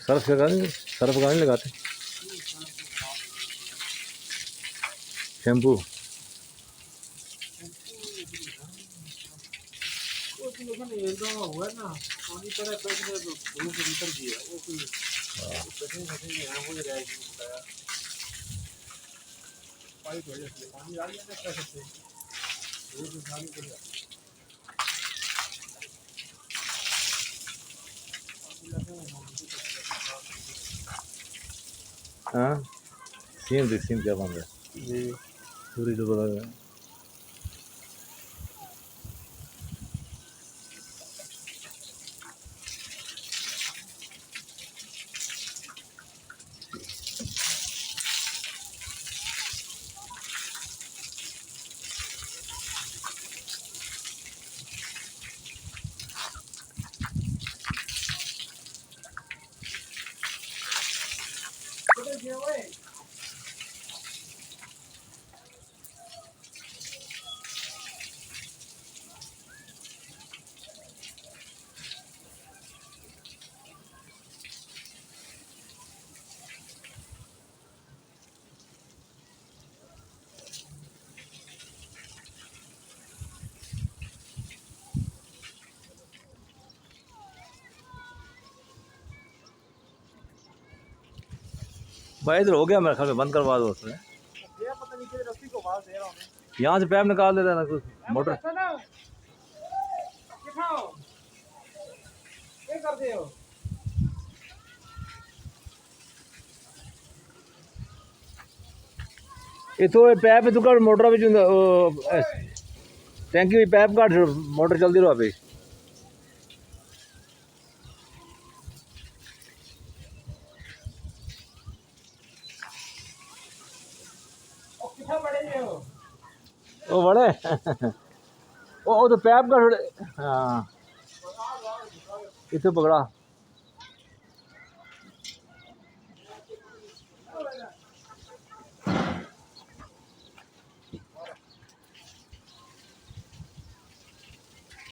Surf का नहीं लगाते शैम्पू। हाँ सीम क्या बन रहा है जी पूरी तो बता रहे भाई इधर हो गया मेरे ख्याल में, बंद करवा दो उसमें। यहाँ से पैप निकाल देता ना कुछ मोटर। ये तो पैप तो कर मोटर में टैंकी में पैप काट मोटर चलती रहो अभी। ओ बड़े ओ तो पैप का हाँ इतने पकड़ा।